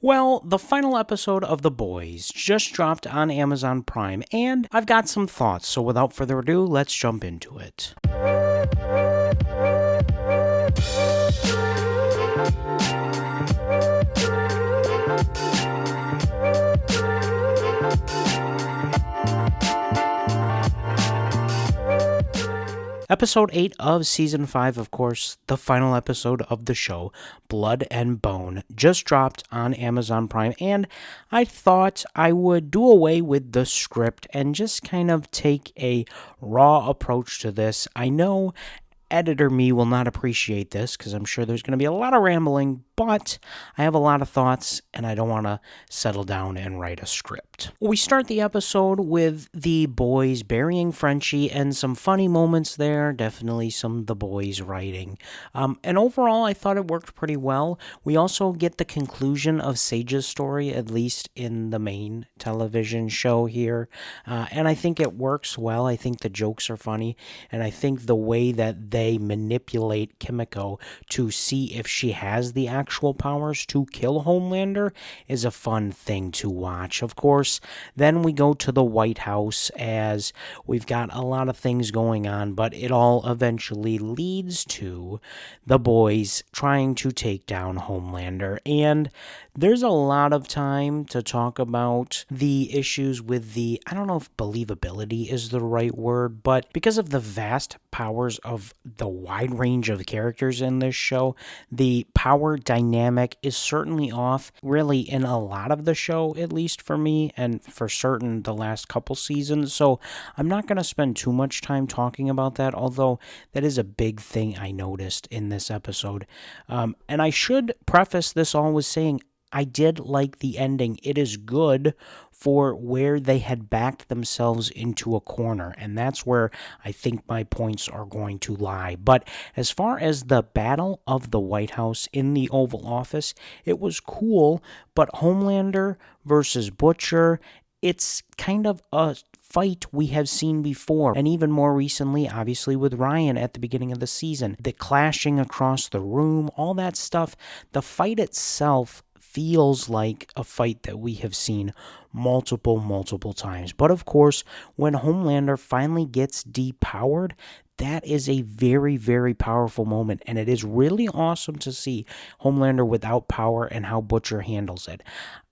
Well, the final episode of The Boys just dropped on Amazon Prime, and I've got some thoughts, so without further ado, let's jump into it. Episode 8 of Season 5, of course, the final episode of the show, Blood and Bone, just dropped on Amazon Prime, and I thought I would do away with the script and just kind of take a raw approach to this. I know editor me will not appreciate this because I'm sure there's going to be a lot of rambling, but I have a lot of thoughts and I don't want to settle down and write a script. We start the episode with the boys burying Frenchie and some funny moments there, definitely some of the boys writing. And overall, I thought it worked pretty well. We also get the conclusion of Sage's story, at least in the main television show here, and I think it works well. I think the jokes are funny, and I think the way that they manipulate Kimiko to see if she has the actual powers to kill Homelander is a fun thing to watch. Of course, then we go to the White House as we've got a lot of things going on, but it all eventually leads to the boys trying to take down Homelander, and there's a lot of time to talk about the issues with the, I don't know if believability is the right word, but because of the vast powers of the wide range of characters in this show, the power dynamic is certainly off, really, in a lot of the show, at least for me, and for certain the last couple seasons, so I'm not going to spend too much time talking about that, although that is a big thing I noticed in this episode. And I should preface this all with saying, I did like the ending. It is good for where they had backed themselves into a corner, and that's where I think my points are going to lie. But as far as the battle of the White House in the Oval Office, it was cool, but Homelander versus Butcher, it's kind of a fight we have seen before, and even more recently, obviously, with Ryan at the beginning of the season. The clashing across the room, all that stuff, the fight itself feels like a fight that we have seen multiple times. But of course, when Homelander finally gets depowered, that is a very powerful moment, and it is really awesome to see Homelander without power and how Butcher handles it.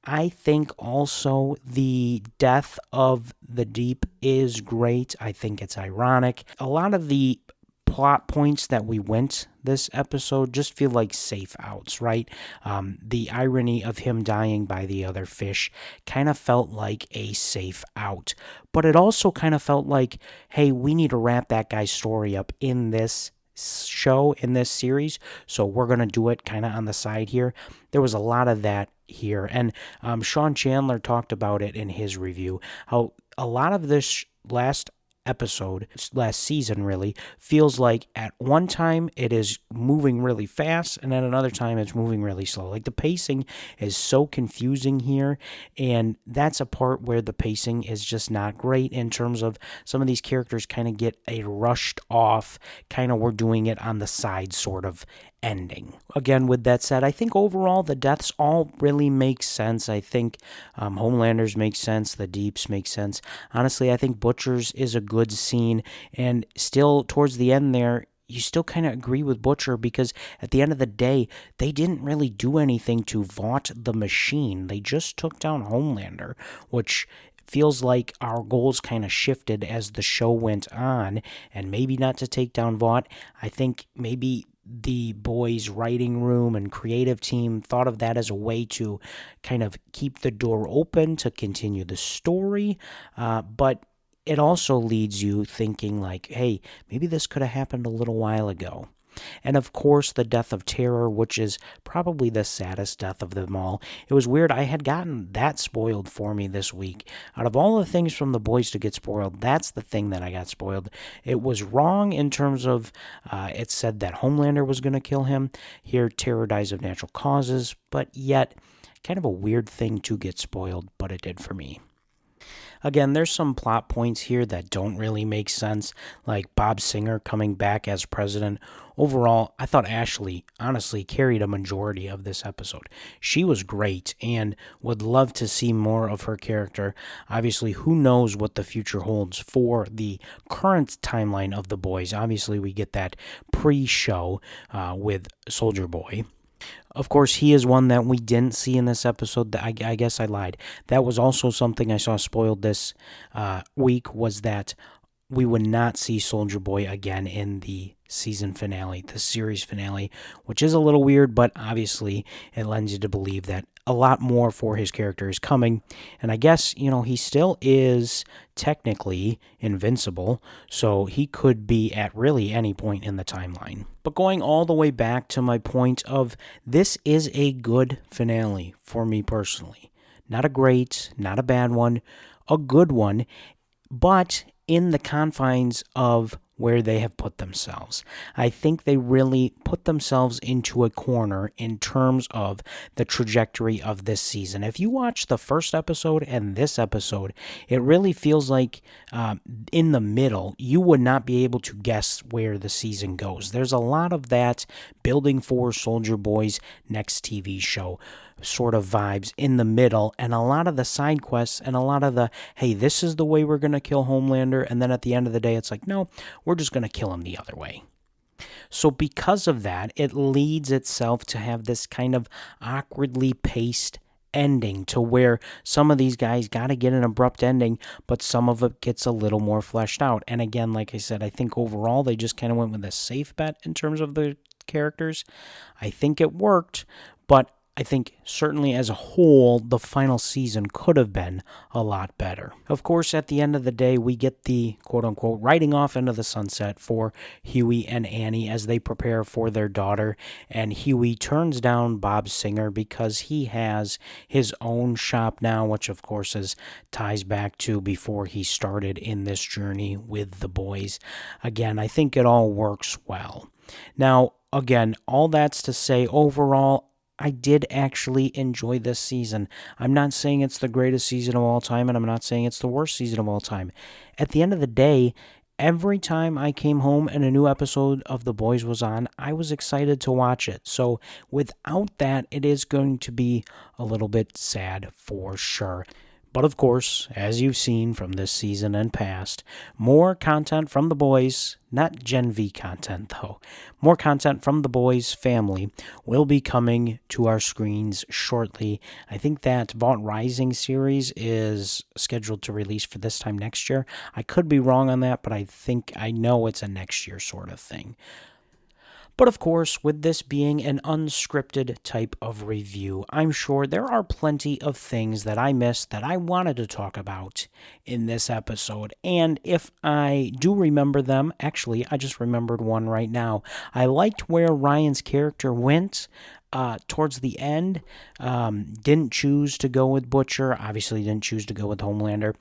I think also the death of the Deep is great. I think it's ironic. A lot of the plot points that we went this episode just feel like safe outs, right? The irony of him dying by the other fish kind of felt like a safe out, but it also kind of felt like, hey, we need to wrap that guy's story up in this show, in this series, so we're going to do it kind of on the side here. There was a lot of that here, and Sean Chandler talked about it in his review, how a lot of this last season really feels like at one time it is moving really fast and at another time it's moving really slow. Like the pacing is so confusing here, and that's a part where the pacing is just not great in terms of some of these characters kind of get a rushed off, kind of we're doing it on the side sort of ending. Again, with that said, I think overall the deaths all really make sense. I think Homelander's makes sense, the Deeps make sense. Honestly, I think Butcher's is a good scene, and still towards the end there, you still kind of agree with Butcher because at the end of the day, they didn't really do anything to vaunt the machine. They just took down Homelander, which feels like our goals kind of shifted as the show went on, and maybe not to take down Vought. I think maybe the boys' writing room and creative team thought of that as a way to kind of keep the door open to continue the story, but it also leads you thinking like, hey, maybe this could have happened a little while ago. And of course, the death of Terror, which is probably the saddest death of them all. It was weird. I had gotten that spoiled for me this week. Out of all the things from the boys to get spoiled, that's the thing that I got spoiled. It was wrong in terms of it said that Homelander was going to kill him. Here, Terror dies of natural causes, but yet kind of a weird thing to get spoiled, but it did for me. Again, there's some plot points here that don't really make sense, like Bob Singer coming back as president. Overall, I thought Ashley honestly carried a majority of this episode. She was great and would love to see more of her character. Obviously, who knows what the future holds for the current timeline of the boys. Obviously, we get that pre-show with Soldier Boy. Of course, he is one that we didn't see in this episode. I guess I lied. That was also something I saw spoiled this week, was that we would not see Soldier Boy again in the season finale, the series finale, which is a little weird, but obviously it lends you to believe that a lot more for his character is coming. And I guess, he still is technically invincible, so he could be at really any point in the timeline. But going all the way back to my point of this is a good finale for me personally. Not a great, not a bad one, a good one, but in the confines of where they have put themselves. I think they really put themselves into a corner in terms of the trajectory of this season. If you watch the first episode and this episode, it really feels like in the middle, you would not be able to guess where the season goes. There's a lot of that building for Soldier Boy's next TV show sort of vibes in the middle, and a lot of the side quests and a lot of the, hey, this is the way we're going to kill Homelander, and then at the end of the day, it's like, no, we're just going to kill him the other way. So because of that, it leads itself to have this kind of awkwardly paced ending to where some of these guys got to get an abrupt ending, but some of it gets a little more fleshed out. And again, like I said, I think overall they just kind of went with a safe bet in terms of the characters. I think it worked, but I think certainly as a whole, the final season could have been a lot better. Of course, at the end of the day, we get the quote-unquote riding off into the sunset for Huey and Annie as they prepare for their daughter, and Huey turns down Bob Singer because he has his own shop now, which of course ties back to before he started in this journey with the boys. Again, I think it all works well. Now, again, all that's to say overall, I did actually enjoy this season. I'm not saying it's the greatest season of all time, and I'm not saying it's the worst season of all time. At the end of the day, every time I came home and a new episode of The Boys was on, I was excited to watch it. So without that, it is going to be a little bit sad for sure. But of course, as you've seen from this season and past, more content from the boys, not Gen V content though, more content from the boys family will be coming to our screens shortly. I think that Vaught Rising series is scheduled to release for this time next year. I could be wrong on that, but I know it's a next year sort of thing. But of course, with this being an unscripted type of review, I'm sure there are plenty of things that I missed that I wanted to talk about in this episode. And if I do remember them, actually, I just remembered one right now. I liked where Ryan's character went towards the end. Didn't choose to go with Butcher, obviously didn't choose to go with Homelander.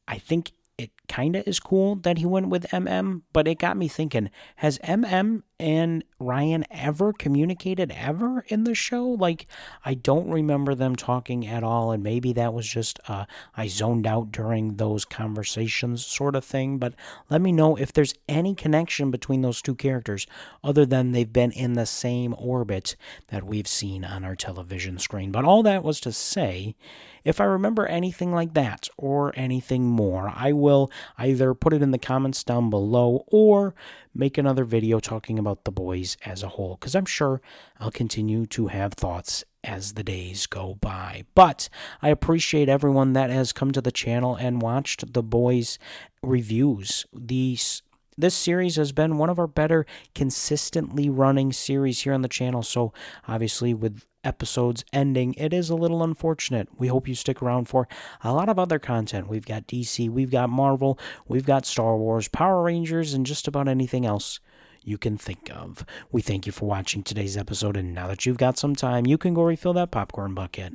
I think it kind of is cool that he went with MM, but it got me thinking, has MM and Ryan ever communicated ever in the show? Like, I don't remember them talking at all, and maybe that was just I zoned out during those conversations sort of thing, but let me know if there's any connection between those two characters other than they've been in the same orbit that we've seen on our television screen. But all that was to say, if I remember anything like that or anything more, I will either put it in the comments down below or make another video talking about the boys as a whole, because I'm sure I'll continue to have thoughts as the days go by. But I appreciate everyone that has come to the channel and watched the boys reviews. This series has been one of our better consistently running series here on the channel, so obviously with episodes ending, it is a little unfortunate. We hope you stick around for a lot of other content. We've got DC, we've got Marvel, we've got Star Wars, Power Rangers, and just about anything else you can think of. We thank you for watching today's episode, and now that you've got some time, you can go refill that popcorn bucket.